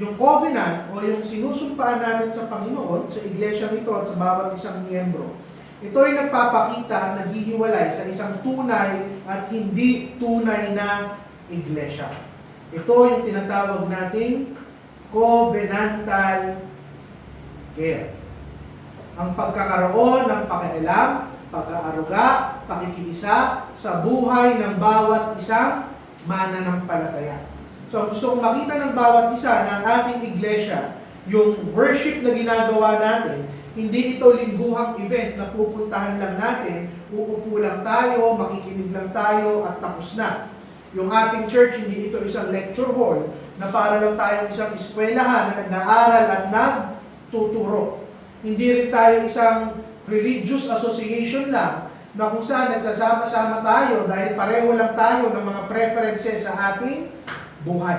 Yung covenant o yung sinusumpaan natin sa Panginoon, sa iglesia nito at sa bawat isang miyembro, ito ay nagpapakita at naghihiwalay sa isang tunay at hindi tunay na iglesia. Ito yung tinatawag nating covenantal care. Ang pagkakaroon ng pakialam, pag-aaruga, pakikiisa sa buhay ng bawat isang mananampalataya. So, gusto kong makita ng bawat isa ng ating iglesia, yung worship na ginagawa natin, hindi ito lingguhang event na pupuntahan lang natin, uupo lang tayo, makikinig lang tayo, at tapos na. Yung ating church, hindi ito isang lecture hall na para lang tayong isang eskwelahan na nag-aaral at nagtuturo. Hindi rin tayo isang religious association lang na kung saan nagsasama-sama tayo dahil pareho lang tayo ng mga preferences sa ating buhay.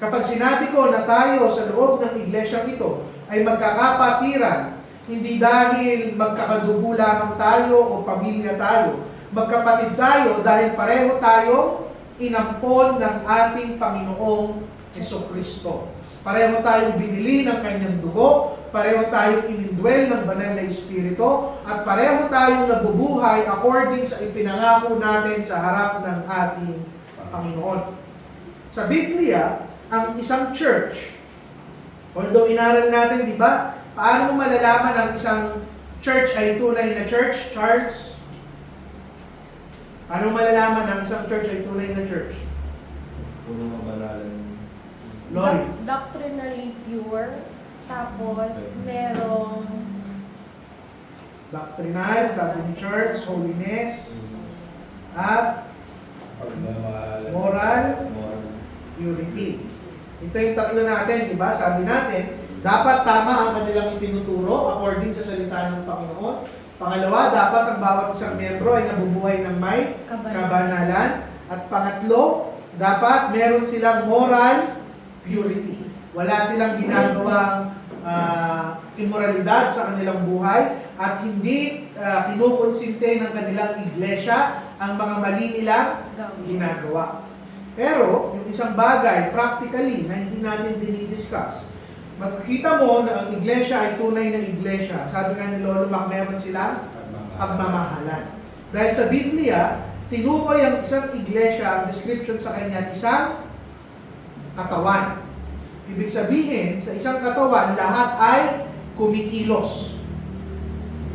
Kapag sinabi ko na tayo sa loob ng iglesyang ito ay magkakapatiran, hindi dahil magkakadugo lamang tayo o pamilya tayo, magkapatid tayo dahil pareho tayong inampon ng ating Panginoong Hesukristo. Pareho tayong binili ng kanyang dugo, pareho tayong inindwell ng banal na Espiritu, at pareho tayong nabubuhay according sa ipinangako natin sa harap ng ating Panginoon. Sa Biblia, ang isang church, although inaral natin, di ba, paano mo malalaman ang isang church ay tunay na church, Charles? Paano mo malalaman ang isang church ay tunay na church? Puro mabanalan. Lori? Doctrinally pure, tapos merong Doctrinal, sabi ni church, holiness, at Pagmamahal. moral Moral. purity. Ito yung tatlo natin, di ba? Sabi natin, dapat tama ang kanilang itinuturo according sa salita ng Panginoon. Pangalawa, dapat ang bawat isang miyembro ay nabubuhay ng may kabanalan. At pangatlo, dapat meron silang moral purity. Wala silang ginagawang immoralidad sa kanilang buhay at hindi kinukonsinte ng kanilang iglesia ang mga mali nilang ginagawa. Pero, yung isang bagay, practically, na hindi natin dinidiscuss, makikita mo na ang iglesia ay tunay na iglesia. Sabi nga ni Lolo Mac, meron silang pagmamahalan. Dahil sa Biblia, tinukoy ang isang iglesia, ang description sa kanya, isang katawan. Ibig sabihin, sa isang katawan, lahat ay kumikilos.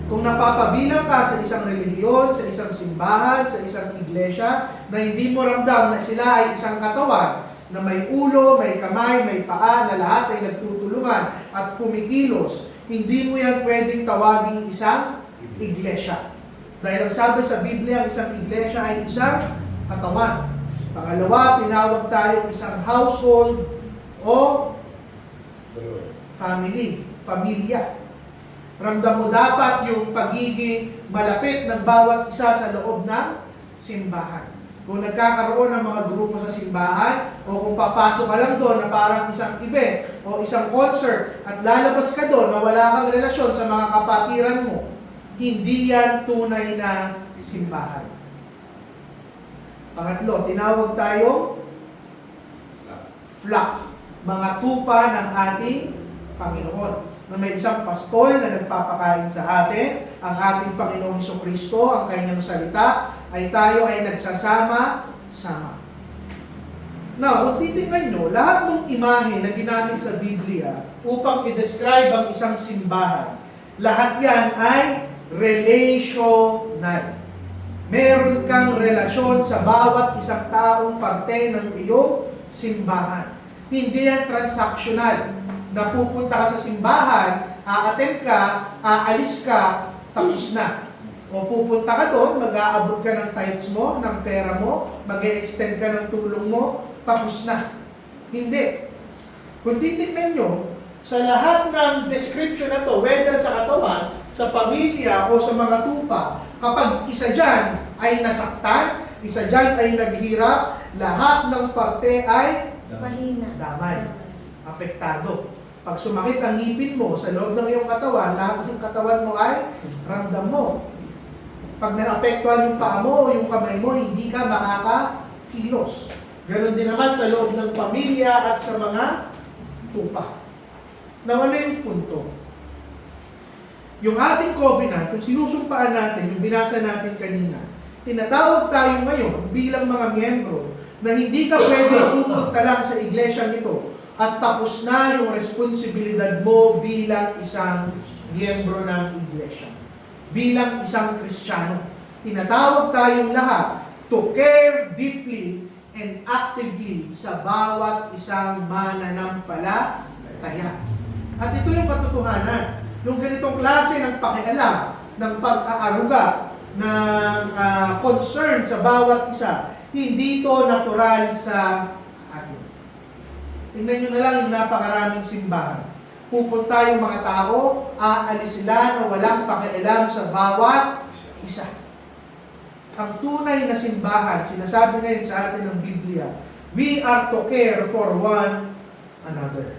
Kung napapabilang ka sa isang relihiyon, sa isang simbahan, sa isang iglesia, na hindi mo ramdam na sila ay isang katawan, na may ulo, may kamay, may paa, na lahat ay nagtutulungan at kumikilos, hindi mo yan pwedeng tawaging isang iglesia. Dahil ang sabi sa Biblia, ang isang iglesia ay isang katawan. Pangalawa, tinawag tayo isang household o family, pamilya. Ramdam mo dapat yung pagiging malapit ng bawat isa sa loob ng simbahan. Kung nagkakaroon ng mga grupo sa simbahan, o kung papasok ka lang doon na parang isang event o isang concert at lalabas ka doon na wala kang relasyon sa mga kapatiran mo, hindi yan tunay na simbahan. Pangatlo, tinawag tayong flock, mga tupa ng ating Panginoon. Na may isang pastol na nagpapakain sa atin, ang ating Panginoong Hesukristo, ang kanyang salita, ay tayo ay nagsasama-sama. Now, kung titignan nyo, lahat ng imahe na ginamit sa Biblia upang i-describe ang isang simbahan, lahat yan ay relational. Meron kang relasyon sa bawat isang taong parte ng iyong simbahan. Hindi yan transactional. Na pupunta ka sa simbahan, a-attend ka, aalis ka, tapos na. O pupunta ka doon, mag-aabot ka ng tithes mo, ng pera mo, mag-e-extend ka ng tulong mo, tapos na. Hindi. Kung titignan nyo, sa lahat ng description na to, whether sa katawan, sa pamilya, o sa mga tupa, kapag isa dyan ay nasaktan, isa dyan ay naghirap, lahat ng parte ay mahina. damay, apektado. Pag sumakit ang ngipin mo sa loob ng iyong katawan, lahat ng katawan mo ay ramdam mo. Pag naapektuhan yung paa mo o yung kamay mo, hindi ka makakakilos. Ganon din naman sa loob ng pamilya at sa mga tupa. Now, ano yung punto? Yung ating covenant, yung sinusumpaan natin, yung binasa natin kanina, tinatawag tayo ngayon bilang mga miyembro na hindi ka pwede pupunta lang sa iglesia nito at tapos na yung responsibilidad mo bilang isang miyembro ng iglesia. Bilang isang Kristiyano. Tinatawag tayong lahat to care deeply and actively sa bawat isang mananampalataya. At ito yung katotohanan. Yung ganitong klase ng pakialam, ng pag-aaruga, ng concern sa bawat isa, hindi ito natural sa atin. Tingnan nyo na lang yung napakaraming simbahan. Pupunta yung mga tao, aalis sila na walang pakialam sa bawat isa. Ang tunay na simbahan, sinasabi na yun sa atin ng Biblia, we are to care for one another.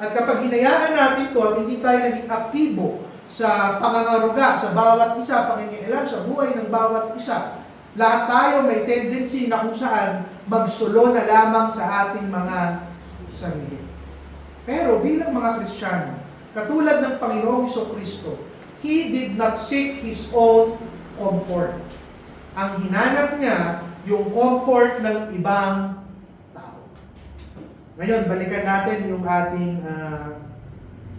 At kapag hinayaan natin ito at hindi tayo naging aktibo sa pangangaruga sa bawat isa, pakingialam sa buhay ng bawat isa, lahat tayo may tendency na kung saan magsulo na lamang sa ating mga sarili. Pero bilang mga Kristiyano, katulad ng Panginoong Hesukristo, He did not seek His own comfort. Ang hinanap niya, yung comfort ng ibang tao. Ngayon, balikan natin yung ating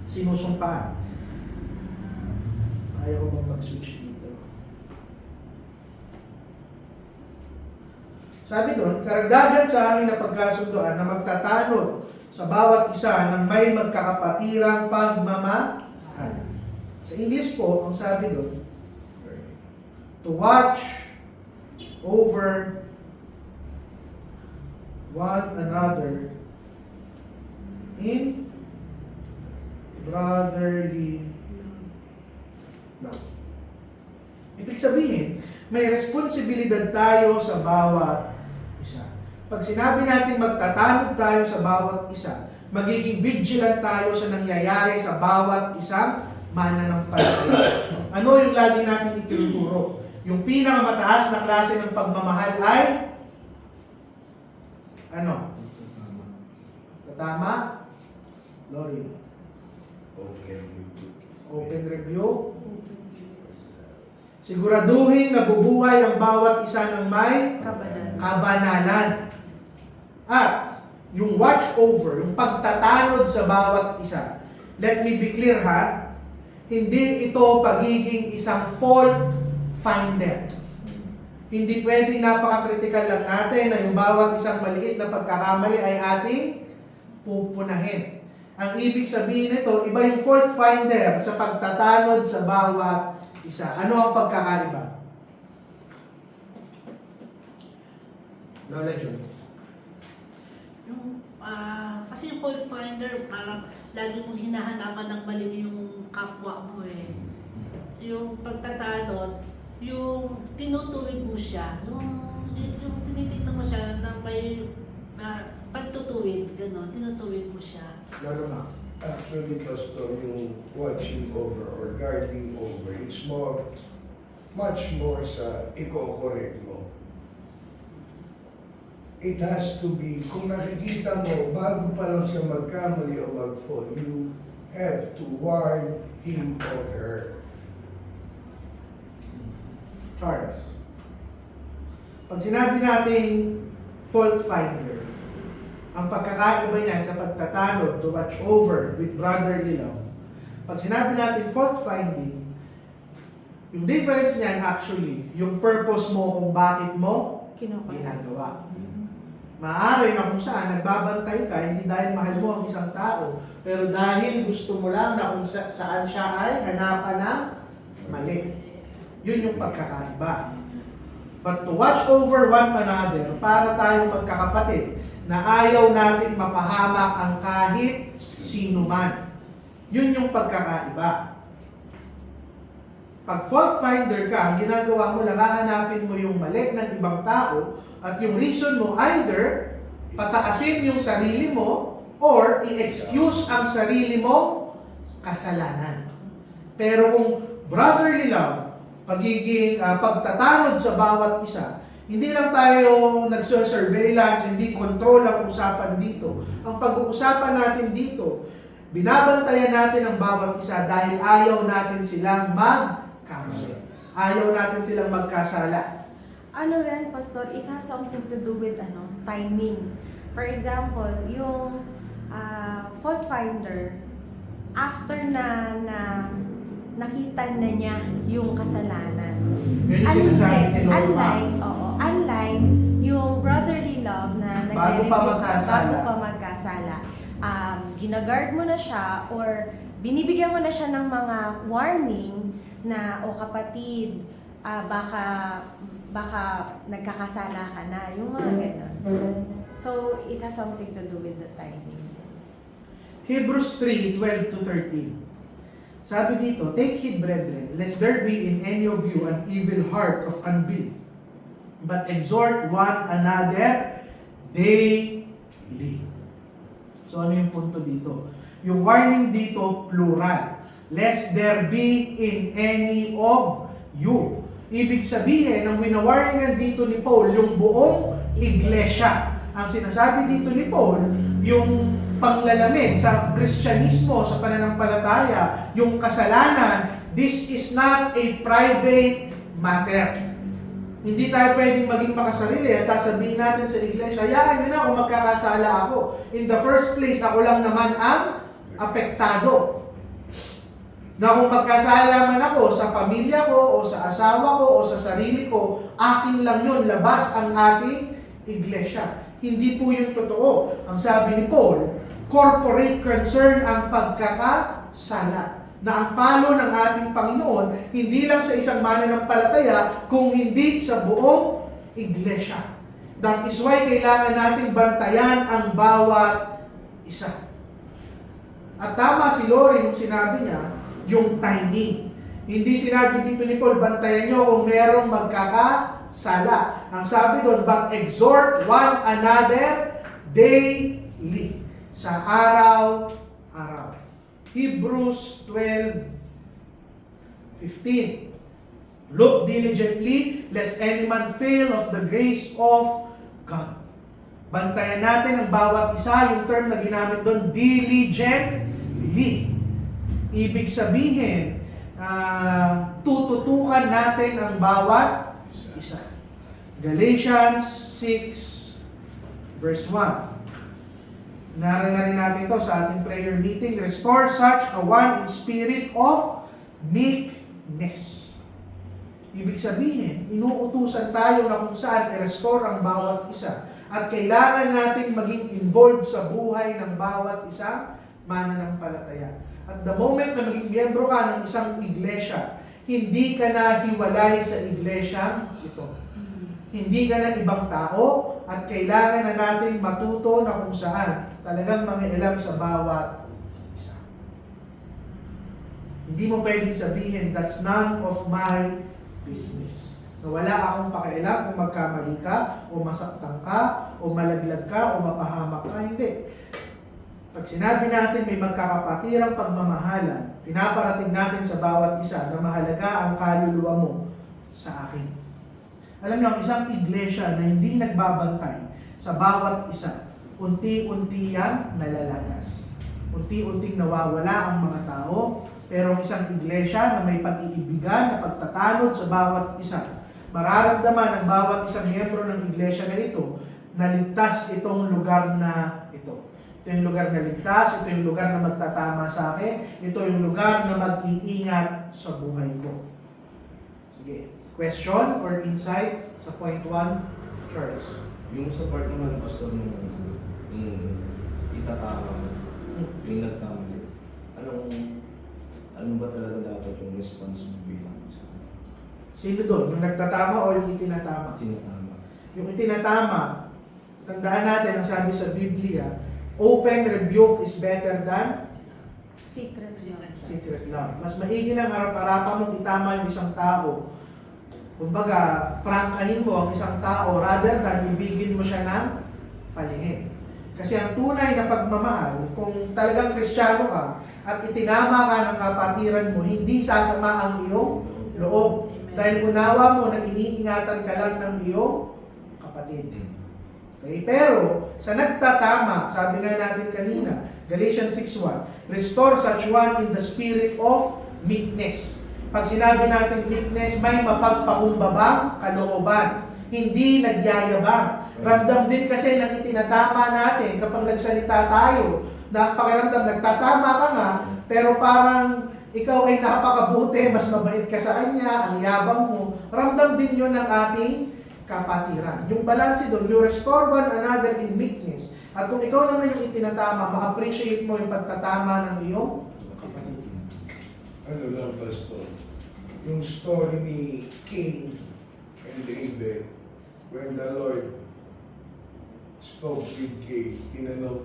sinusumpaan. Ayaw ko bang mag-switch dito. Sabi doon, karagdagan sa amin na pagkasunduan na magtatanod sa bawat isa ng may magkakapatirang pagmamahal. Sa English po, ang sabi doon, to watch over one another in brotherly love. Ibig sabihin, may responsibilidad tayo sa bawat isa. Pag sinabi natin magtatanod tayo sa bawat isa, magiging vigilant tayo sa nangyayari sa bawat isang mananampalataya. Ano yung lagi natin itinuturo? Yung pinakamataas na klase ng pagmamahal ay ano? Tama? Lori. Open review. Siguraduhin na bubuhay ang bawat isa ng may kabanalan. At yung watch over, yung pagtatanod sa bawat isa. Let me be clear ha, hindi ito pagiging isang fault finder. Hindi pwedeng napaka-critical lang natin na yung bawat isang maliit na pagkakamali ay ating pupunahin. Ang ibig sabihin nito, iba yung fault finder sa pagtatanod sa bawat isa. Ano ang pagkakaiba? Lola Jun. Kasi yung fault finder, parang lagi mong hinahanapan ng mali yung kapwa mo eh. Yung pagtatanod, yung tinutuwid mo siya, yung tinitignan mo siya na may pagtutuwid, gano'n, tinutuwid mo siya. Lolo Max. Actually, Pastor, yung watching over or guarding over, it's much more sa i-correct mo. It has to be, kung nakikita mo, bago pa lang siya magkamali o mag-fall, you have to warn him or her. Charles. Pag sinabi natin fault finder, ang pagkakaiba niyan sa pagtatanod to watch over with brotherly love. Pag sinabi natin fault finding, yung difference niyan actually, yung purpose mo kung bakit mo ginagawa. Maaari na kung saan nagbabantay ka, hindi dahil mahal mo ang isang tao, pero dahil gusto mo lang na kung saan siya ay hanapan ng mali. Yun yung pagkakaiba. But to watch over one another, para tayong magkakapatid, na ayaw nating mapahamak ang kahit sino man. Yun yung pagkakaiba. Pag fault finder ka, ang ginagawa mo lang, hahanapin mo yung mali ng ibang tao, at yung reason mo either pataasin yung sarili mo or i-excuse ang sarili mong kasalanan. Pero kung brotherly love, pagtatanod sa bawat isa, Hindi lang tayo nagsurveillance, hindi control ang usapan dito. Ang pag-uusapan natin dito, binabantayan natin ang bawat isa dahil ayaw natin silang magkaroon. Ayaw natin silang magkasala. Ano rin, Pastor, it has something to do with timing. For example, yung fault finder, after na nakita na niya yung kasalanan. Yun yung sinasabi ni Norma. Unlike yung brotherly love na Bago pa magkasala. bago pa magkasala. Ginagard mo na siya or binibigyan mo na siya ng mga warning na, o kapatid, baka nagkakasala ka na. Yung mga gano'n. So, it has something to do with the timing. Hebrews 3:12-13. Sabi dito, take heed, brethren, lest there be in any of you an evil heart of unbelief, but exhort one another daily. So ano yung punto dito? Yung warning dito, plural. Lest there be in any of you. Ibig sabihin, ang winawarningan dito ni Paul, yung buong iglesia. Ang sinasabi dito ni Paul, yung panglalamig sa Kristyanismo, sa pananampalataya, yung kasalanan, this is not a private matter. Hindi tayo pwedeng maging makasarili at sasabihin natin sa iglesia, hayaan nyo na kung magkakasala ako. In the first place, ako lang naman ang apektado. Na kung magkasala man ako sa pamilya ko, o sa asawa ko, o sa sarili ko, akin lang yun, labas ang ating iglesia. Hindi po yun totoo. Ang sabi ni Paul, corporate concern ang pagkakasala. Na ang palo ng ating Panginoon, hindi lang sa isang mananampalataya, kung hindi sa buong iglesia. That is why kailangan nating bantayan ang bawat isa. At tama si Lori nung sinabi niya, yung timing. Hindi sinabi dito ni Paul, bantayan nyo kung merong magkakasala. Ang sabi doon, but exhort one another daily. Sa araw-araw. Hebrews 12:15. Look diligently, lest any man fail of the grace of God. Bantayan natin ang bawat isa, yung term na ginamit doon, diligently. Ibig sabihin, tututukan natin ang bawat isa. Galatians 6 verse 1. Narinig natin ito sa ating prayer meeting. Restore such a one in spirit of meekness. Ibig sabihin, inuutusan tayo na kung saan i-restore ang bawat isa. At kailangan natin maging involved sa buhay ng bawat isang mananampalataya. At the moment na maging miyembro ka ng isang iglesia, hindi ka na hiwalay sa iglesia ito. Hindi ka na ibang tao at kailangan na natin matuto na kung saan talagang mangialam sa bawat isa. Hindi mo pwedeng sabihin, that's none of my business. Na wala akong pakialam kung magkamali ka, o masaktan ka, o malaglag ka, o mapahamak ka. Hindi. Pag sinabi natin may magkakapatirang pagmamahalan, pinaparating natin sa bawat isa na mahalaga ang kaluluwa mo sa akin. Alam niyo, ang isang iglesia na hindi nagbabantay sa bawat isa, unti-unti yan nalalagas. Unti-unting nawawala ang mga tao, pero ang isang iglesia na may pag-iibigan, na pagtatanod sa bawat isa, mararamdaman ng bawat isang miyembro ng iglesia na ito, na ligtas itong lugar na ito. Ito yung lugar na ligtas, ito yung lugar na magtatama sa akin, ito yung lugar na mag-iingat sa buhay ko. Sige. Question or insight sa point 1, Charles? Yung sa part naman, Pastor, yung itatama, yung nagkamali, ano ba talaga dapat yung response mo bilang sa Sino doon? Yung nagtatama o yung itinatama? tinatama? Yung itinatama, tandaan natin ang sabi sa Biblia, open rebuke is better than Secret love. secret love. Mas maigi ng harap-harapan mong itama yung isang tao. Kumbaga, prangkahin mo ang isang tao rather than ibigin mo siya ng palihim. Kasi ang tunay na pagmamahal, kung talagang Kristiyano ka at itinama ka ng kapatiran mo, hindi sasama ang iyong loob. Dahil unawa mo na iniingatan ka lang ng iyong kapatid. Okay? Pero, sa nagtatama, sabi nga natin kanina, Galatians 6:1, restore such one in the spirit of meekness. Pag sinabi natin meekness, may mapagpakumbabang kalooban, hindi nagyayabang. Ramdam din kasi ng itinatama natin kapag nagsalita tayo, na pakiramdam nagtatama ka nga, pero parang ikaw ay napakabuti, mas mabait ka sa kanya, ang yabang mo. Ramdam din yun ng ating kapatiran. Yung balance doon, you restore one another in meekness. At kung ikaw naman yung itinatama, ma-appreciate mo yung pagtatama ng iyong kapatid. Ano lang, Pastor, yung story ni Cain and Abel, when the Lord spoke with Cain, tinanong,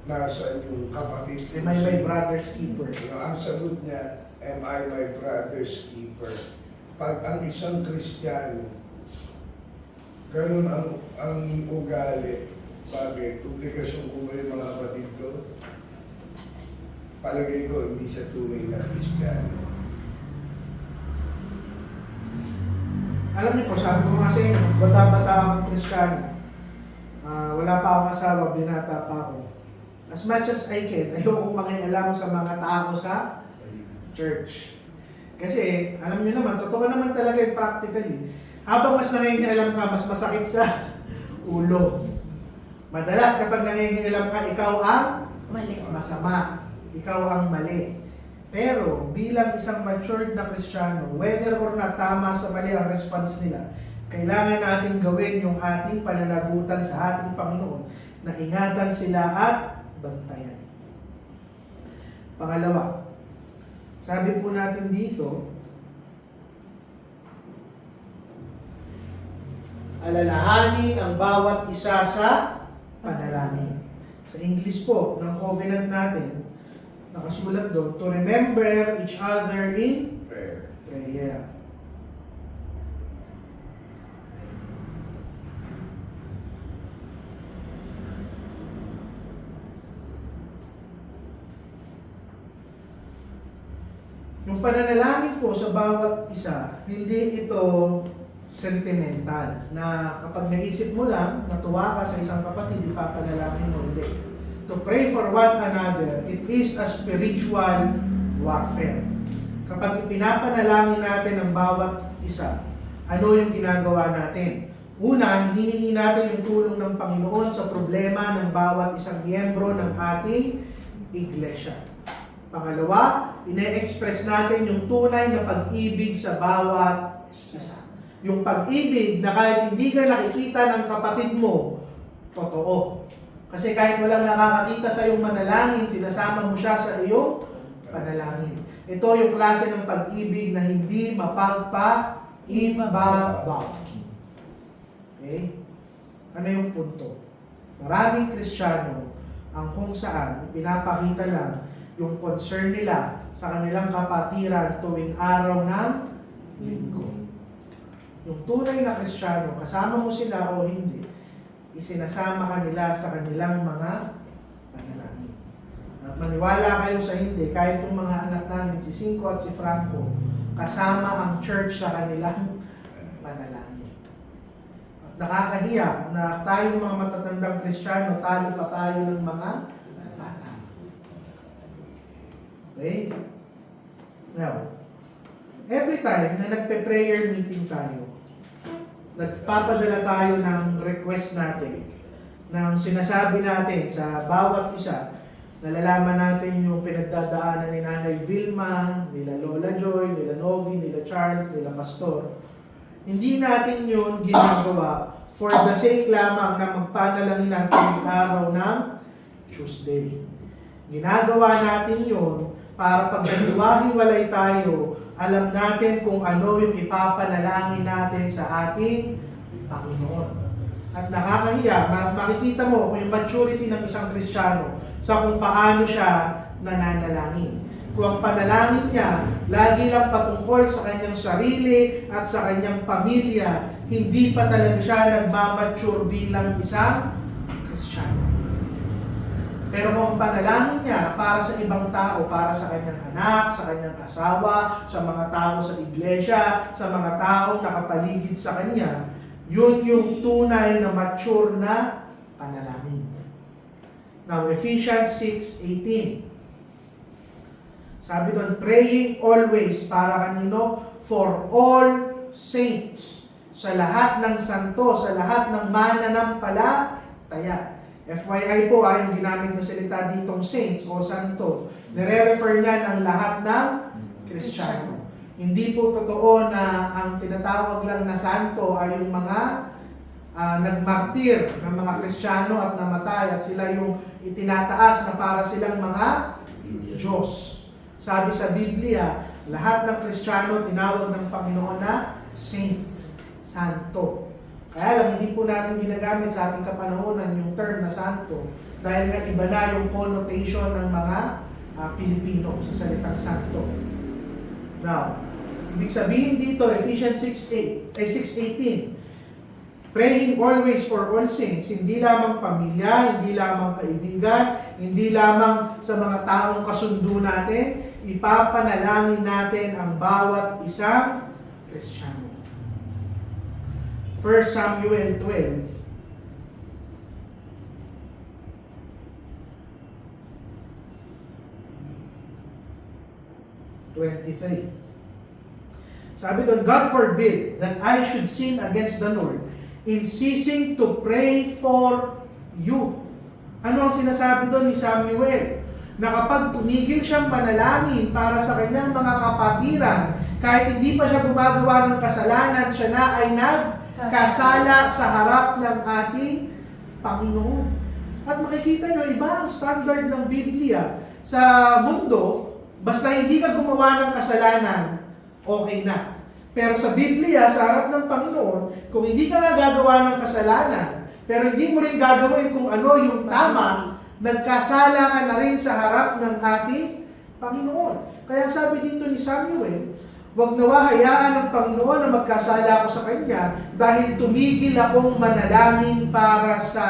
nasaan yung kapatid ko? Am I my brother's keeper? Ang sagot niya, am I my brother's keeper? Pag ang isang Kristiyano, ganun ang ugali, bakit? Obligasyon ko ba yung mga kapatid ko? Palagay ko, hindi siya tunay na Kristiyano. Alam niyo po, sabi ko nga sa inyo, bata-bata akong Kristiyano. Wala pa akong asawa, binata pa ako. As much as I can, ayokong makialam sa mga tao sa church. Kasi, alam niyo naman, totoo naman talaga yung practically. Habang mas nangingialam ka, mas masakit sa ulo. Madalas kapag nangingialam ka, ikaw ang Mali. masama. Ikaw ang mali. Pero bilang isang matured na Kristiyano, whether or not tama sa mali ang response nila, kailangan natin gawin yung ating pananagutan sa ating Panginoon na ingatan sila at bantayan. Pangalawa, sabi po natin dito, alalahanin ang bawat isa sa panalangin. Sa English po, ng covenant natin, nakasulat doon, to remember each other in Prayer. prayer. Yung pananalangin po sa bawat isa, hindi ito sentimental na kapag naisip mo lang, natuwa ka sa isang kapatid, ipapanalangin mo, hindi. To pray for one another, it is a spiritual warfare. Kapag ipinapanalangin natin ang bawat isa, ano yung ginagawa natin? Una, hinihingi natin yung tulong ng Panginoon sa problema ng bawat isang miyembro ng ating iglesia. Pangalawa, ine-express natin yung tunay na pag-ibig sa bawat isa. Yung pag-ibig na kahit hindi ka nakikita ng kapatid mo, totoo. Kasi kahit walang nakakakita sa iyong manalangin, sinasama mo siya sa iyong panalangin. Ito yung klase ng pag-ibig na hindi mapagpa-ibabaw. Okay? Ano yung punto? Maraming Kristiyano ang kung saan ipinapakita lang yung concern nila sa kanilang kapatiran tuwing araw ng linggo. Yung tunay na Kristiyano, kasama mo sila o hindi, isinasama ka nila sa kanilang mga panalangin. At maniwala kayo sa hindi, kahit yung mga anak namin, si Cinco at si Franco, kasama ang church sa kanilang panalangin. At nakakahiya na tayong mga matatandang Kristiyano, talo pa tayo ng mga bata. Okay? Now, every time na nagpe-prayer meeting tayo, nagpapadala tayo ng request natin, ng sinasabi natin sa bawat isa, nalalaman natin yung pinagdadaanan ni Nanay Vilma, nila Lola Joy, nila Novi, nila Charles, nila Pastor. Hindi natin yun ginagawa for the sake lamang na magpanalangin natin yung araw ng Tuesday. Ginagawa natin yun para pag naghiwa-hiwalay tayo, alam natin kung ano yung ipapanalangin natin sa ating Panginoon. At nakakahiya, makikita mo kung yung maturity ng isang Kristiyano sa kung paano siya nananalangin. Kung ang panalangin niya, lagi lang patungkol sa kanyang sarili at sa kanyang pamilya, hindi pa talaga siya nagmamature bilang isang Kristiyano. Pero kung ang panalangin niya para sa ibang tao, para sa kanyang anak, sa kanyang asawa, sa mga tao sa iglesia, sa mga taong nakapaligid sa kanya, Yun yung tunay na mature na panalangin. Now, Ephesians 6:18. Sabi doon, praying always, para kanino? For all saints. Sa lahat ng santo, sa lahat ng mananampalataya. FYI po, yung ginamit na salita ditong saints o santo, nire-refer niyan ang lahat ng Kristiyano. Hindi po totoo na ang tinatawag lang na santo ay yung mga nagmartir ng mga Kristiyano at namatay at sila yung itinataas na para silang mga Diyos. Sabi sa Biblia, lahat ng Kristiyano tinawag ng Panginoon na saint, santo. Kaya lang, hindi po natin ginagamit sa ating kapanahonan yung term na santo dahil nga iba na yung connotation ng mga Pilipino sa salitang santo. Now, ibig sabihin dito, Ephesians 6:18, praying always for all saints, hindi lamang pamilya, hindi lamang kaibigan, hindi lamang sa mga taong kasundo natin, ipapanalangin natin ang bawat isang Kristiyano. 1 Samuel 12. Sabi doon, God forbid that I should sin against the Lord in ceasing to pray for you. Ano ang sinasabi doon ni Samuel? Na kapag tumigil siyang manalangin para sa kanyang mga kapatiran, kahit hindi pa siya gumagawa ng kasalanan, siya na ay nagkasala sa harap ng ating Panginoon. At makikita nyo, iba ang standard ng Biblia. Sa mundo, basta hindi ka gumawa ng kasalanan, okay na. Pero sa Biblia, sa harap ng Panginoon, kung hindi ka nga gagawa ng kasalanan, pero hindi mo rin gagawin kung ano yung tama, nagkasala ka na rin sa harap ng ating Panginoon. Kaya sabi dito ni Samuel, huwag nawa hayaan ng Panginoon na magkasala ako sa Kanya dahil tumigil akong manalangin para sa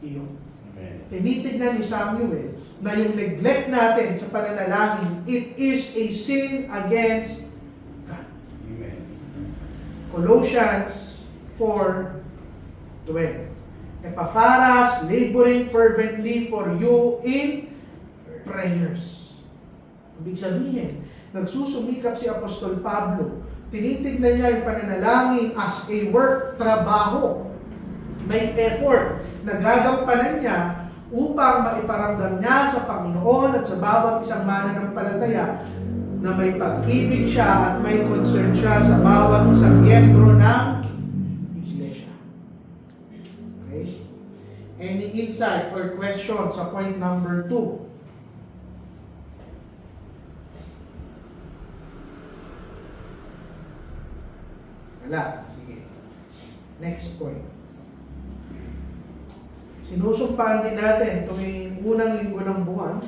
iyo. Tinitignan ni Samuel na yung neglect natin sa pananalangin, it is a sin against God. Amen. Colossians 4:12. Epapharas, laboring fervently for you in prayers. Ibig sabihin, nagsusumikap si Apostol Pablo. Tinitignan niya yung pananalangin as a work, trabaho. May effort na gagampanan niya upang maiparamdam niya sa Panginoon at sa bawat isang mananampalataya na may pag-ibig siya at may concern siya sa bawat isang miyembro ng Iglesia. Okay? Any insight or question sa point number 2? Wala. Sige. Next point. Sinusumpaan din natin tuwing unang linggo ng buwan.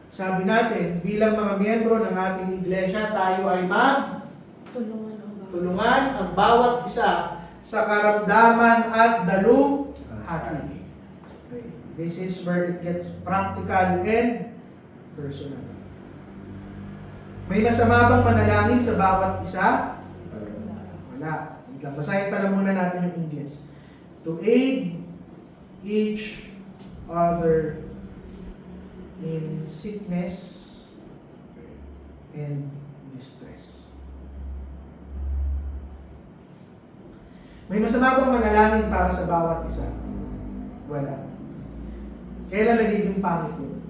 Sabi natin, bilang mga miyembro ng ating iglesia, tayo ay tulungan ang bawat isa sa karamdaman at daluhati. Okay. This is where it gets practical and personal. May masama bang manalangin sa bawat isa? Wala. Basahin pa lang muna natin yung English. To aid each other in sickness and distress. May masama bang manalangin para sa bawat isa? Wala. Kailan nagiging pangit yun?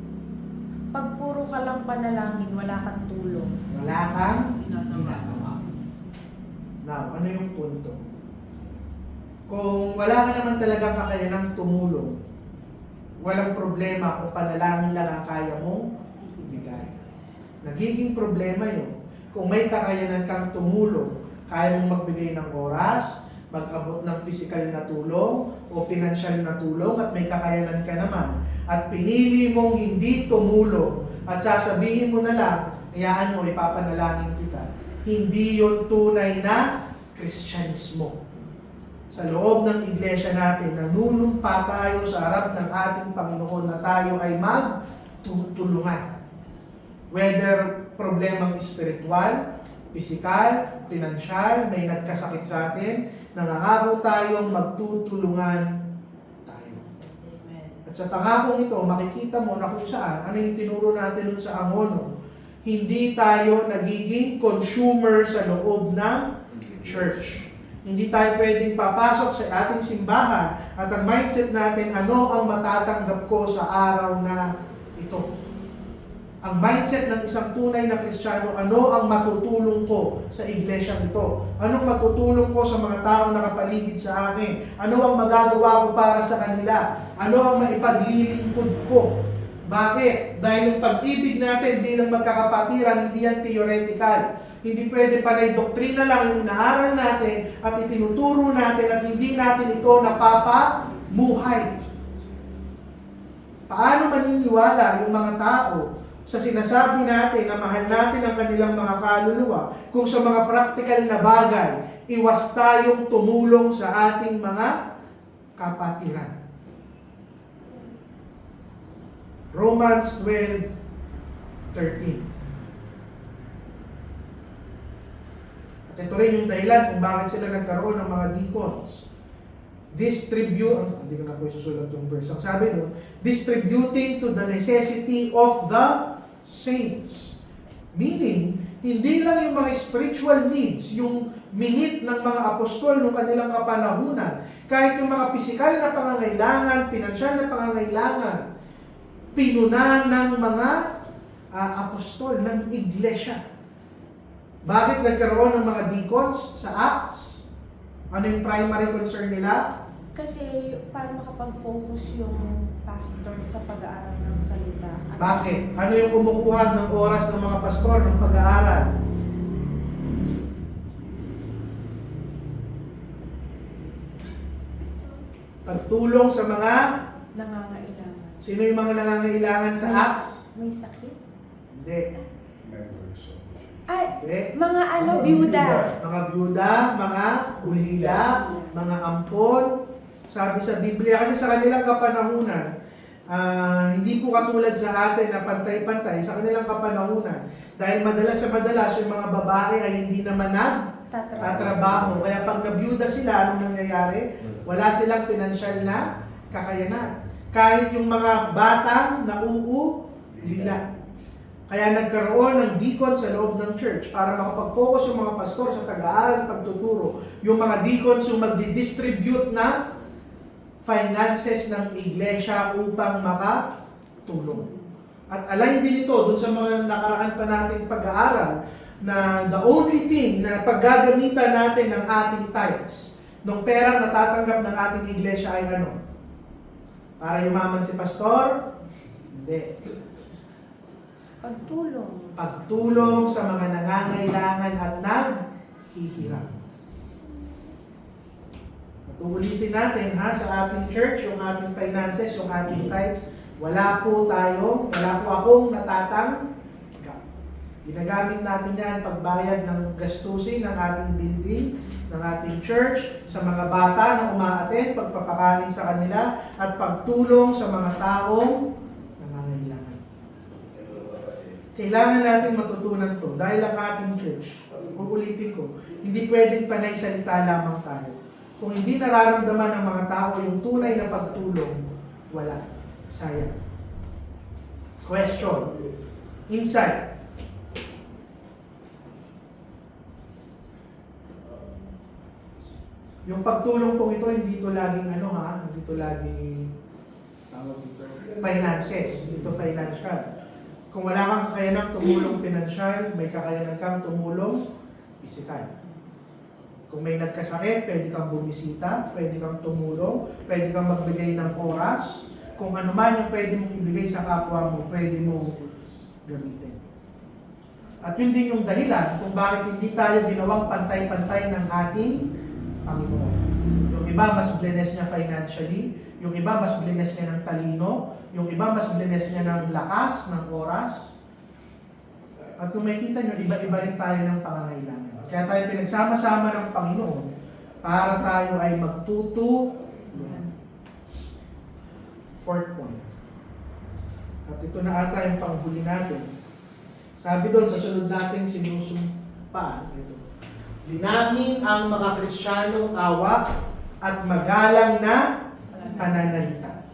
Pag puro ka lang panalangin, wala kang tulong. Wala kang ginagawa. Now, ano yung punto? Kung wala ka naman talagang kakayanang tumulong, walang problema kung panalangin lang ang kaya mong ibigay. Nagiging problema yun. Kung may kakayanan kang tumulong, kaya mong magbigay ng oras, mag-abot ng physical na tulong o financial na tulong at may kakayanan ka naman. At pinili mong hindi tumulong at sasabihin mo na lang, hayaan mo, ipapanalangin kita. Hindi yun tunay na Kristyanismo. Sa loob ng iglesia natin, nanunumpa tayo sa harap ng ating Panginoon na tayo ay magtutulungan. Whether problemang espiritual pisikal, pinansyal, may nagkasakit sa atin, nangangako tayong magtutulungan tayo. Amen. At sa pangakong ito, makikita mo na kung saan, ano yung tinuro natin nun sa Angono, hindi tayo nagiging consumer sa loob ng church. Hindi tayo pwedeng papasok sa ating simbahan at ang mindset natin, ano ang matatanggap ko sa araw na ito. Ang mindset ng isang tunay na Kristiyano, ano ang matutulong ko sa iglesia ito? Anong matutulong ko sa mga taong nakapaligid sa akin? Ano ang magagawa ko para sa kanila? Ano ang maipaglilingkod ko? Bakit? Dahil yung pag-ibig natin bilang magkakapatiran, hindi yan theoretical. Hindi pwede panay doktrina lang yung inaaral natin at itinuturo natin at hindi natin ito napapamuhay. Paano maniniwala yung mga tao sa sinasabi natin na mahal natin ang kanilang mga kaluluwa kung sa mga praktikal na bagay, iwas tayong tumulong sa ating mga kapatiran? Romans 12:13. At ito rin yung dahilan kung bakit sila nagkaroon ng mga deacons. Hindi ko na po isusulat yung verse. Ang sabi doon, distributing to the necessity of the saints. Meaning, hindi lang yung mga spiritual needs, yung minute ng mga apostol noong kanilang kapanahunan, kahit yung mga pisikal na pangangailangan, pinansyal na pangangailangan, pinunan ng mga apostol, ng iglesia. Bakit nagkaroon ng mga deacons sa Acts? Ano yung primary concern nila? Kasi para makapag-focus yung pastor sa pag-aaral ng salita. Bakit? Ano yung kumukuha ng oras ng mga pastor ng pag-aaral? Pagtulong sa mga... Nangangailangan. Sino yung mga nangangailangan sa Acts? May sakit? Hindi. Members of the church. Ay, Hindi. mga Mga byuda. Mga byuda, mga ulila, mga ampon. Sabi sa Biblia, kasi sa kanilang kapanahunan, hindi po katulad sa atin na pantay-pantay sa kanilang kapanahunan. Dahil madalas yung mga babae ay hindi naman nagtatrabaho. Kaya pag nabyuda sila, anong nangyayari? Wala silang pinansyal na kakayanan. Kahit yung mga batang nauulila. Kaya nagkaroon ng deacon sa loob ng church para makapag-focus yung mga pastor sa pag-aaral, pagtuturo. Yung mga deacons yung magdi-distribute ng finances ng iglesia upang makatulong. At align din ito dun sa mga nakaraan pa nating pag-aaral na the only thing na paggagamitan natin ng ating tithes, ng perang natatanggap ng ating iglesia ay ano? Para yumaman si pastor? Hindi. Pagtulong. Pagtulong sa mga nangangailangan at naghihirap. At uulitin natin sa ating church, yung ating finances, yung ating tithes, wala po akong natatanggap. Ginagamit natin yan pagbayad ng gastusin ng ating building, ng ating church, sa mga bata na umaattend, pagpapakain sa kanila, at pagtulong sa mga taong nangangailangan. Kailangan natin matutunan to dahil ang ating church, uulitin ko, hindi pwedeng panay salita lamang tayo. Kung hindi nararamdaman ng mga tao yung tunay na pagtulong, wala. Sayang. Question. Insight. Yung pagtulong pong ito, hindi ito laging hindi ito laging finances, hindi ito financial. Kung wala kang kakayanang tumulong pinansyal, may kakayanan kang tumulong pisikal. Kung may nagkasakit, pwede kang bumisita, pwede kang tumulong, pwede kang magbigay ng oras. Kung ano man yung pwede mong ibigay sa kapwa mo, pwede mo gamitin. At yun din yung dahilan kung bakit hindi tayo ginawang pantay-pantay ng ating Panginoon. Yung iba mas blessed niya financially, yung iba mas blessed niya ng talino, yung iba mas blessed niya ng lakas, ng oras. At kung makikita nyo, iba-iba rin tayo ng pangangailangan. Kaya tayo pinagsama-sama ng Panginoon para tayo ay magtutulungan. Fourth point. At ito na ata yung panghuli natin. Sabi doon sa sunod nating Paano ito? Linangin ang mga Kristiyanong awa at magalang na pananalita.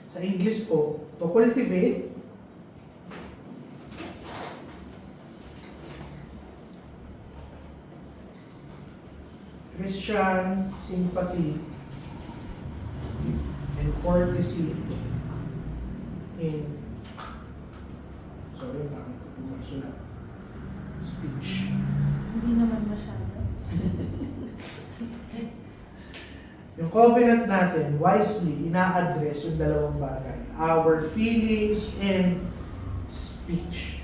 Sa English po, to cultivate Christian sympathy and courtesy in speech. Hindi naman masyado. Yung covenant natin, wisely, ina-address yung dalawang bagay. Our feelings and speech.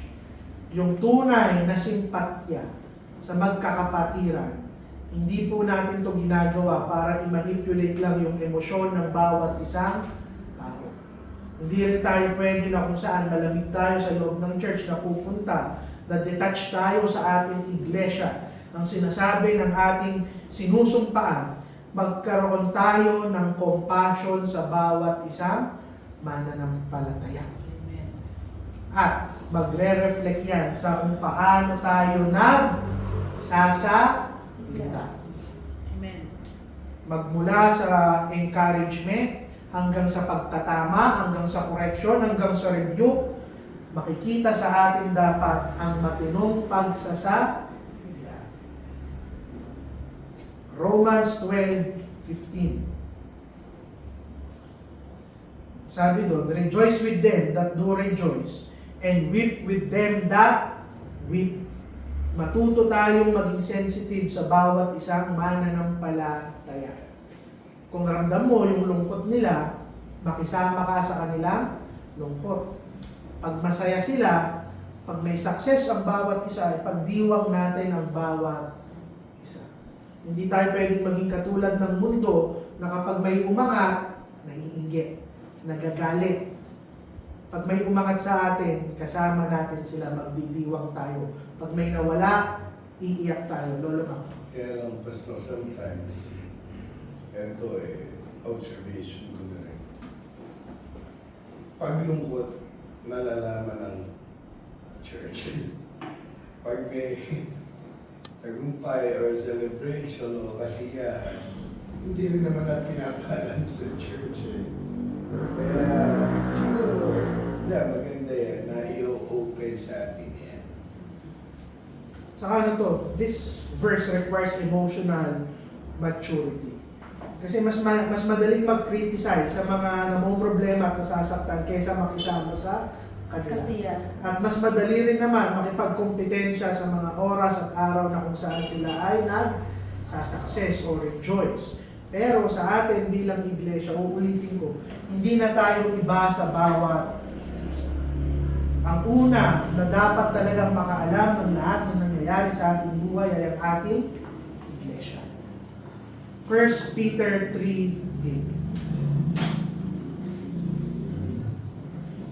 Yung tunay na simpatya sa magkakapatiran, hindi po natin to ginagawa para i-manipulate lang yung emosyon ng bawat isang tao. Hindi rin tayo pwede na kung saan malamig tayo sa loob ng church na pupunta, na detach tayo sa ating iglesia. Ang sinasabi ng ating sinusumpaan, magkaroon tayo ng compassion sa bawat isang mananampalataya. At magre-reflect yan sa kung paano tayo nagsasalita. Amen. Magmula sa encouragement, hanggang sa pagtatama, hanggang sa correction, hanggang sa review, makikita sa atin dapat ang matinong pagsasalita. Romans 12:15. Sabi doon, rejoice with them that do rejoice, and weep with them that weep. Matuto tayong maging sensitive sa bawat isang mananampalataya. Kung ramdam mo yung lungkot nila, makisama ka sa kanilang lungkot. Pag masaya sila, pag may success ang bawat isa, pagdiwang natin ang bawat isa. Hindi tayo pwedeng maging katulad ng mundo na kapag may umangat, naiinggit, nagagalit. Pag may umangat sa atin, kasama natin sila, magdidiwang tayo. Pag may nawala, iiyak tayo. Lolo Mang. Kaya lang, Pastor, sometimes, ito observation ko na rin. Paglungkot, nalalaman ng church. Pag may tagumpay or celebration o kasiyahan, hindi rin naman natin pinapaalam sa church. Kaya siguro, maganda yan na i-open sa atin yan. Saka ano to, this verse requires emotional maturity. Kasi mas madaling mag-criticize sa mga namumroblema at nasasaktan kaysa makisama sa kanila. Kasi yan. At mas madali rin naman makipagkompetensya sa mga oras at araw na kung saan sila ay nagsasucess o rejoice. Pero sa atin bilang iglesia, uulitin ko, hindi na tayo iba sa bawat isa. Ang una na dapat talagang makaalam ng lahat ng nangyayari sa ating buhay ay ang ating iglesia. 1 Peter 3:8.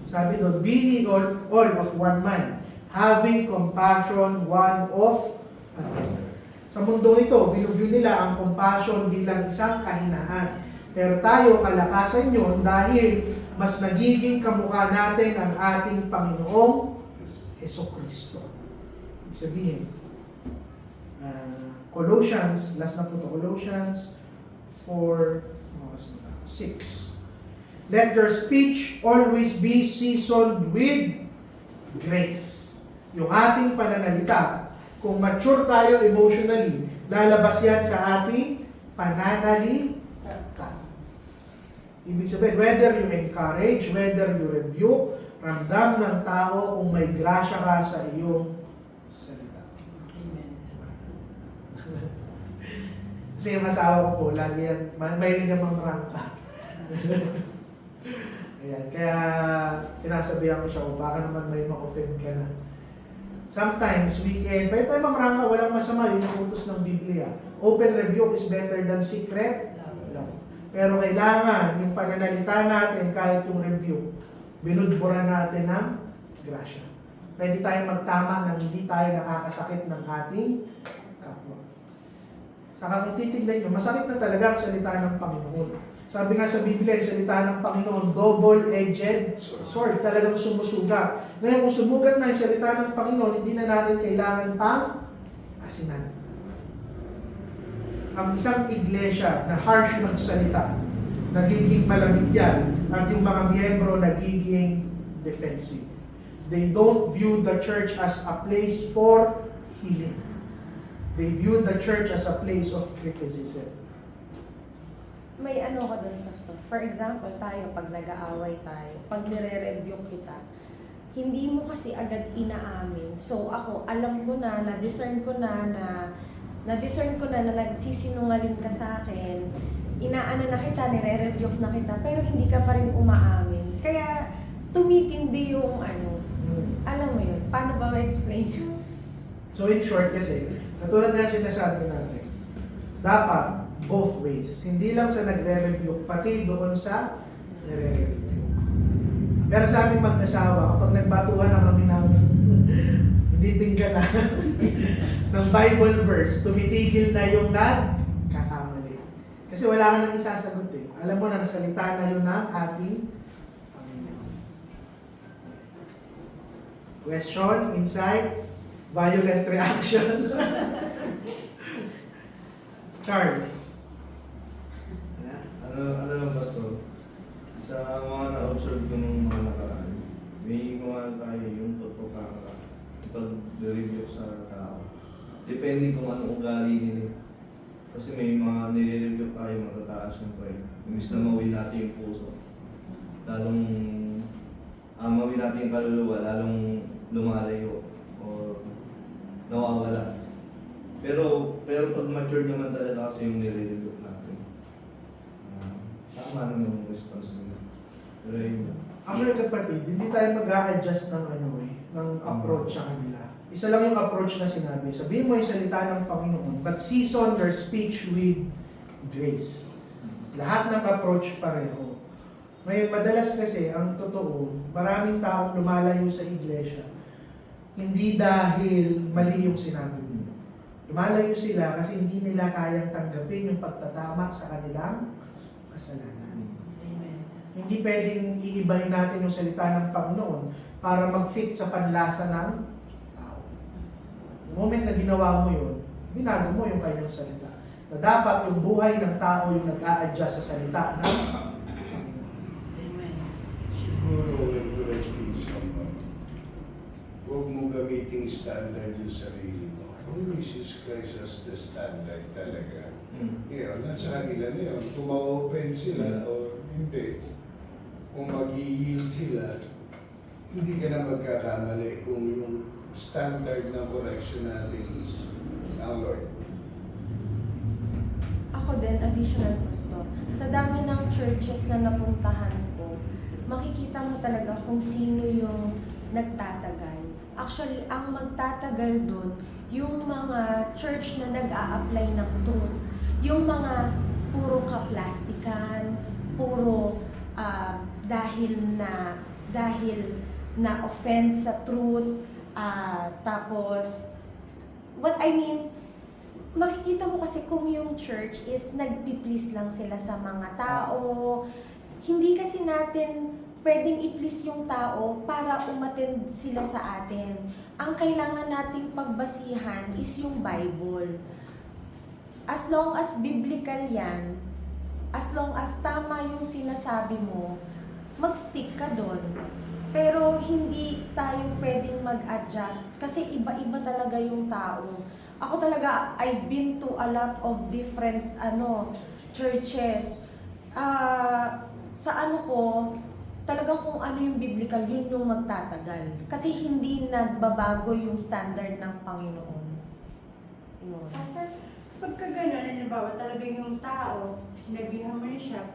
Sabi doon, be ye all of one mind, having compassion one of another. Sa mundong ito, view nila ang compassion bilang isang kahinaan. Pero tayo, kalakasan yun dahil mas nagiging kamukha natin ang ating Panginoong Jesucristo. Ibig sabihin, Colossians, last na po ito, Colossians 4:6. Let your speech always be seasoned with grace. Yung ating pananalita, kung mature tayo emotionally, lalabas yan sa ating pananalita. Ibig sabihin, whether you encourage, whether you rebuke, ramdam ng tao kung may grasya ka sa iyong salita. Kasi yung asawa ko po, lagi yan, may namang rangka. Ayan, kaya sinasabihan ko siya, baka naman may ma-offend ka na. Sometimes, weekend, pwede tayo mamrangka, walang masama, yun ang utos ng Biblia. Open rebuke is better than secret love. Pero kailangan, yung pananalita natin, kahit yung rebuke, binudburan natin ng grasya. Pwede tayong magtama nang hindi tayo nakakasakit ng ating kapwa. Saka kung titignan nyo, masakit na talaga ang salita ng Panginoon. Sabi nga sa Biblia, yung salita ng Panginoon, double-edged sword. Talagang sumusugat. Ngayon, kung sumugat na yung salita ng Panginoon, hindi na natin kailangan pang asinan. Ang isang iglesia na harsh magsalita, nagiging malamig yan, at yung mga miyembro nagiging defensive. They don't view the church as a place for healing. They view the church as a place of criticism. May ano ka doon, Pastor. For example, tayo, pag nag-aaway tayo, pag nire-rebuke kita, hindi mo kasi agad inaamin. So ako, alam ko na, na-discern ko na nagsisinungaling ka sa akin, inaano na kita, nire-rebuke na kita, pero hindi ka pa rin umaamin. Kaya tumitindi yung alam mo yun, paano ba ma-explain? So in short kasi, katulad nga sinasabi natin, dapat both ways. Hindi lang sa nagre-review, pati doon sa nire-review. Pero sa aming mag-asawa, kapag nagbatuhan na kami ng hindi pinggan ng Bible verse, tumitigil na yung nagkakamali. Kasi wala ka nang isasagot eh. Alam mo na nasalita na yun ng ating Panginoon. Question, insight, violent reaction. Charles. Ano lang, Pastor? Sa mga na-observe ko nung mga nakaraan, may mga tayo yung pag-review sa tao. Depende kung anong ugali nila. Kasi may mga nire-review tayo matataas yung pride. Imbis na mawin natin yung puso. Lalong mawin natin yung kaluluwa, lalong lumalayo o nawawala. Pero pag mature naman talaga kasi yung nire-review natin. Tama naman yung response nila. Pero yun. Actually kapatid, hindi tayo mag-a-adjust ng ng approach sa kanila. Isa lang yung approach na sinabi. Sabihin mo yung salita ng Panginoon, but season your speech with grace. Lahat ng approach pareho. Ngayon, madalas kasi, ang totoo, maraming taong lumalayo sa iglesia, hindi dahil mali yung sinabi mo. Lumalayo sila kasi hindi nila kayang tanggapin yung pagtatama sa kanilang kasalanan. Hindi pwedeng iibahin natin yung salita ng Panginoon para mag-fit sa panlasa ng tao. The moment na ginawa mo yun, binago mo yung kanyang salita. Na dapat yung buhay ng tao yung nag-a-adjust sa salita ng Amen. Siguro when correcting someone, huwag mo gamiting standard yung sarili mo. Only Jesus Christ as the standard talaga. Ngayon, nasa kanila na yun. Kung ma-open sila o hindi. Kung mag-i-yield sila, hindi ka na magkakamali kung yung standard na correction natin is ang Lord. Ako din, additional pastor. Sa dami ng churches na napuntahan ko, makikita mo talaga kung sino yung nagtatagal. Actually, ang magtatagal doon, yung mga church na nag-a-apply ng truth. Yung mga puro kaplastikan, puro dahil na offense sa truth, tapos, what I mean, makikita mo kasi kung yung church is nagpi-please lang sila sa mga tao. Hindi kasi natin pwedeng i-please yung tao para umattend sila sa atin. Ang kailangan nating pagbasihan is yung Bible. As long as biblical yan, as long as tama yung sinasabi mo, mag-stick ka doon. Pero hindi tayo pwedeng mag-adjust kasi iba-iba talaga yung tao. Ako talaga, I've been to a lot of different churches. Sa talagang kung ano yung biblical, yun yung magtatagal. Kasi hindi nagbabago yung standard ng Panginoon. Yun. Pastor, pagka gano'n, halimbawa talaga yung tao, sinabihan mo na siya,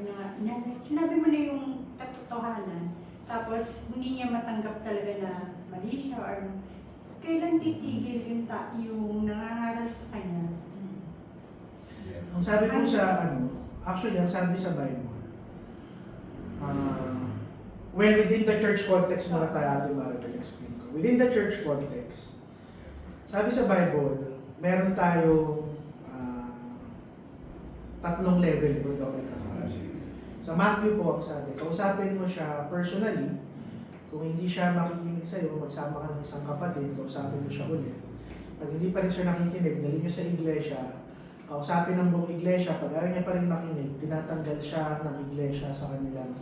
sinabi mo na yung katotohanan, tapos hindi niya matanggap talaga na mali siya or kailan titigil yung nangangaral sa kanya? Ang sabi po sa actually ang sabi sa Bible, well, within the church context muna tayo ating marapil explain ko. Within the church context, sabi sa Bible, meron tayong tatlong level, Sa Matthew po ang sabi, kausapin mo siya personally. Kung hindi siya makikinig sa'yo, magsama ka ng isang kapatid, kausapin mo siya ulit. Pag hindi pa rin siya nakikinig, dali nyo sa iglesia, kausapin ng buong iglesia, pag ayaw niya pa rin makinig, tinatanggal siya ng iglesia sa kanilang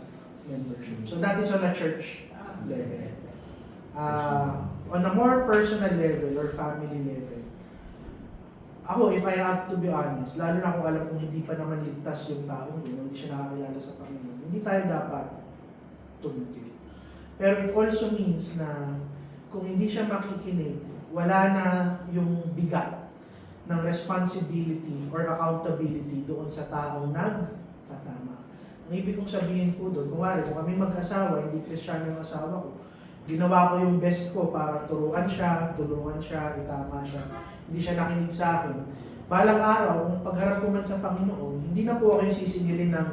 membership. So that is on a church level. On a more personal level or family level, ako, if I have to be honest, lalo na kung alam kong hindi pa naman ligtas yung taong yun, hindi siya nakakilala sa Panginoon, hindi tayo dapat tumigil. Pero it also means na kung hindi siya makikinig, wala na yung bigat ng responsibility or accountability doon sa taong nagtatama. Ang ibig kong sabihin po doon, kung kami mag-asawa, hindi Kristiyano yung asawa ko, ginawa ko yung best ko para turuan siya, tulungan siya, itama siya. Hindi siya nakinig sa akin. Balang araw, kung pagharap ko man sa Panginoon, hindi na po ako yung sisingilin ng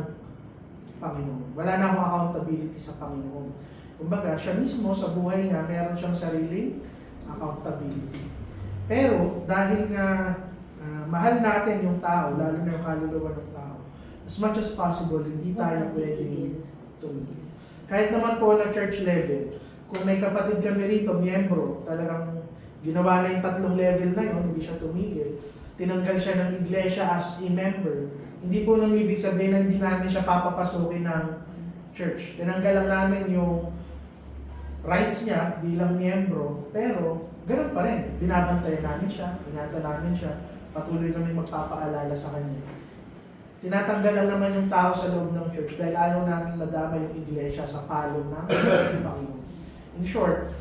Panginoon. Wala na akong accountability sa Panginoon. Kumbaga, siya mismo sa buhay niya, meron siyang sariling accountability. Pero, dahil nga mahal natin yung tao, lalo na yung kaluluwa ng tao, as much as possible, hindi tayo pwedeng tumigil. Kahit naman po na church level, kung may kapatid kami rito, miyembro, talagang ginawa na yung 3 level na yun, hindi siya tumigil. Tinanggal siya ng iglesia as a member. Hindi po nang ibig sabihin na hindi namin siya papapasukin ng church. Tinanggal lang namin yung rights niya bilang miyembro, pero ganun pa rin. Binabantayan namin siya, ingatan namin siya, patuloy kami magpapaalala sa kanya. Tinatanggal lang naman yung tao sa loob ng church dahil ayaw namin madama yung iglesia sa palo ng Panginoon. In short,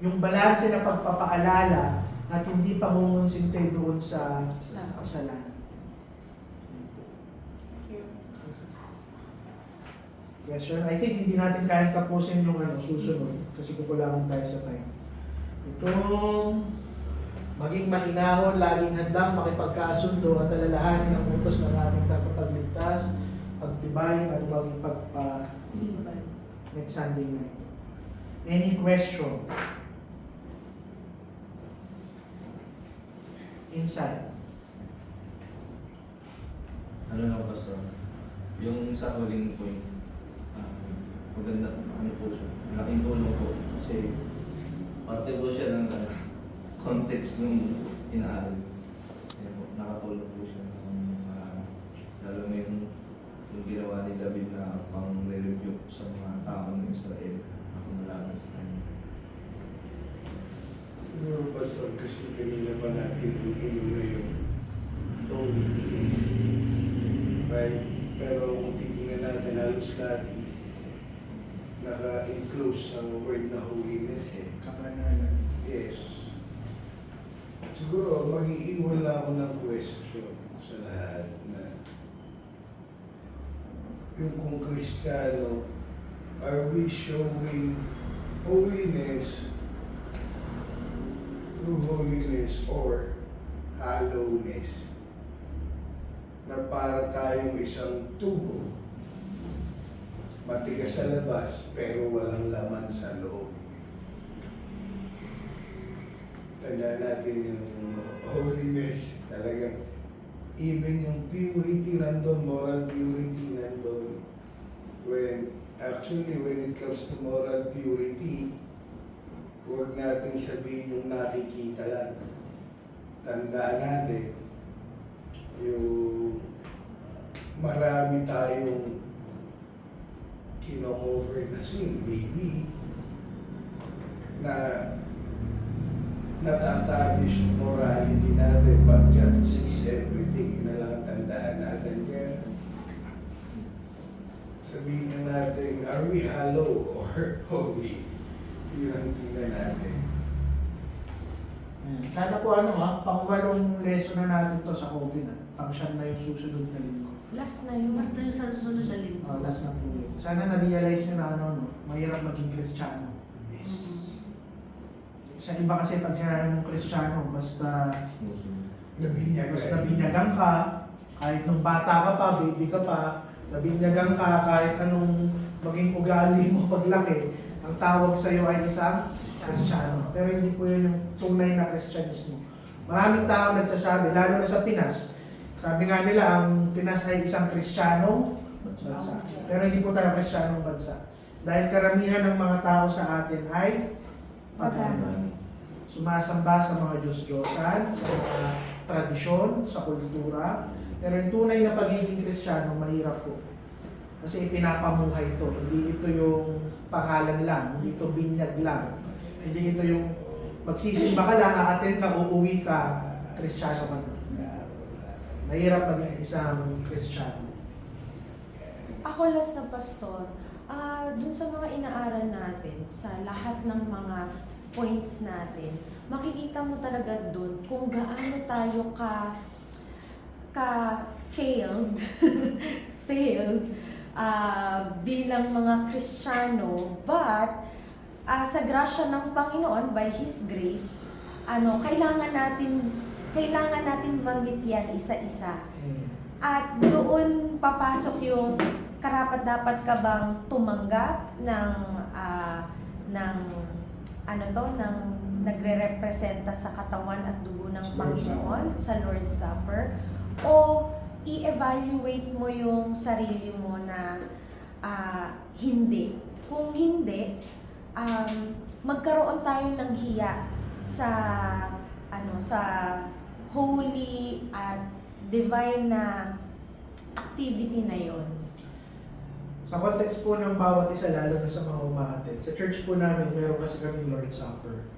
yung balanse na pagpapaalala at hindi pangungunsinte doon sa kasalanan. Question? I think hindi natin kayang tapusin yung susunod kasi kukulangan tayo sa time. Itong maging mahinahon, laging handang makipagkasundo at alalahanin ang utos ng ating tagapagligtas, pagtibayin at maging next Sunday na ito. Any question? Inside. Ano lang Pastor? Yung sa huling point, maganda, po siya. Malaking tulong po. Kasi parte po siya ng context ng inaaral. Kaya po, nakatulong po siya. Lalo na yung ginawa ni David na pang-review sa mga tao ng Israel na kumalaban sa kanya. Siguro, Pastor, kasi kanina pa natin inom na yung holiness. Right? Pero kung titingnan natin, halos lahat is naka-enclose sa word na holiness eh. Kapanalan. Yes. Siguro, mag-iiwan lang ako ng question sa lahat na yung kung Kristiyano, are we showing holiness through holiness or hollowness? Na para tayong isang tubo, matigas sa labas pero walang laman sa loob. Tandaan natin yung holiness, talagang even yung purity nandun, moral purity nandun. When it comes to moral purity, huwag natin sabihin yung nakikita lang. Tandaan natin, yung marami tayong kino-cover na sin, maybe, na natatabish yung morality natin, but God sees everything, yun na lang ang tandaan natin. Kaya, sabihin na natin, are we hollow or holy? Yun ang tingnan natin. Sana po pang-8 lesson na natin to sa COVID. Pang-9 na yung susunod na linggo. Last na yun. Mas na yung sa susunod na linggo. Last na po yun. Sana na-realize nyo na mahirap maging Kristiyano. Yes. Sa iba kasi pag sinabi mong Kristiyano, basta Nabinyagan. binyagan ka, kahit nung bata ka pa, baby ka pa, nabinyagan ka, kahit anong maging ugali mo paglaki, ang tawag sa iyo ay isang Kristiyano. Pero hindi po yun yung tunay na Kristyanismo. Maraming tao nagsasabi, lalo na sa Pinas, sabi nga nila, ang Pinas ay isang Kristiyanong bansa. Pero hindi po tayo Kristiyanong bansa. Dahil karamihan ng mga tao sa atin ay pagano. Sumasamba sa mga Diyos-Diyosan, sa mga tradisyon, sa kultura. Pero yung tunay na pagiging Kristiyano, mahirap po. Kasi ipinapamuhay ito. Hindi ito yung pangalan lang, hindi ito binyag lang. Hindi ito yung magsisimba ka lang, aaten ka, uuwi ka, Kristiyano ka na. Mahirap maging isang Kristiyano. Ako last na pastor, dun sa mga inaaral natin, sa lahat ng mga points natin, makikita mo talaga dun kung gaano tayo ka-failed, failed, bilang mga Kristiyano, but sa grasya ng Panginoon, by His grace, kailangan natin ma-meet yan isa-isa. At doon papasok yung karapat-dapat ka bang tumanggap ng nagre-representa sa katawan at dugo ng Panginoon sa Lord's Supper, o i-evaluate mo yung sarili mo na hindi. Kung hindi, magkaroon tayo ng hiya sa holy at divine na activity na yon. Sa context po ng bawat isa, lalo na sa mga umahatid, sa church po namin, meron kasi kami Lord's Supper.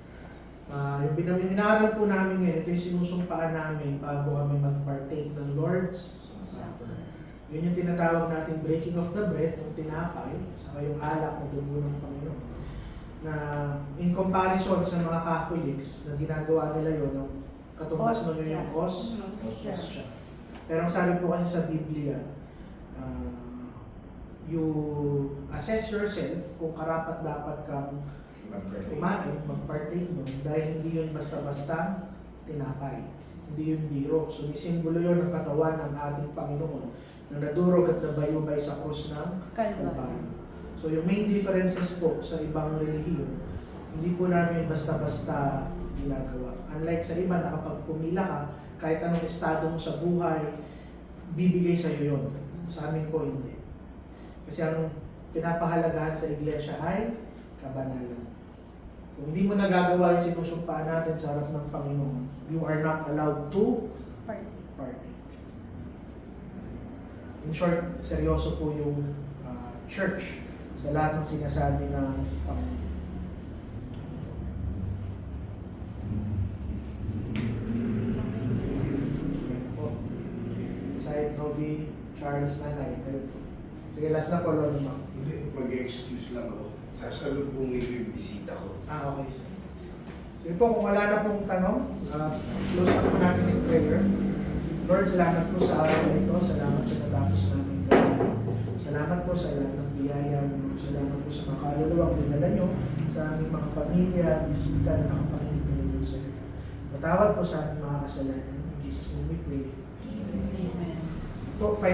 Yung inaaral po namin ngayon, ito yung sinusumpaan namin bago kami mag-partake ng Lord's Supper. Yun yung tinatawag nating breaking of the bread, yung tinapay, saka yung alak na dugo ng Panginoon. Na in comparison sa mga Catholics, na ginagawa nila yun, ng katumbas nun yung Hostia. Pero ang sabi po kasi sa Biblia, you assess yourself kung karapat-dapat kang kumain, mag-partake nun, dahil hindi yun basta-basta tinapay. Hindi yun biro. Sumisimbolo yun ng katawan ng ating Panginoon na nadurog at nabayubay sa krus ng Kalbaryo. So yung main differences po sa ibang relihiyon, hindi po namin basta-basta ginagawa. Unlike sa iba na kapag pumila ka, kahit anong estado mo sa buhay, bibigay sa'yo yun. Sa amin po hindi. Kasi ang pinapahalagahan sa iglesia ay kabanalan. Kung hindi mo nagagawa yung sinusumpaan natin sa harap ng Panginoon, you are not allowed to partake. In short, seryoso po yung church sa lahat ng sinasabi ng Panginoon. Side Novi, Charles, Nanay. Sige, last na po, Lord Ma. Hindi, mag-excuse lang ako. Sasalubungin ko yung bisita ko. Okay, sir. Sige po, kung wala na pong tanong, close na po natin in prayer. Lord, salamat po sa araw na ito. Salamat sa natapos namin. Salamat po sa lahat ng biyaya. Salamat po sa mga kaluluwang dinala nyo sa aming mga pamilya, bisita na nakapakinig na nyo sa inyo. Matawad po sa aming mga kasalanan. In Jesus' name we pray. Amen. Po, fine.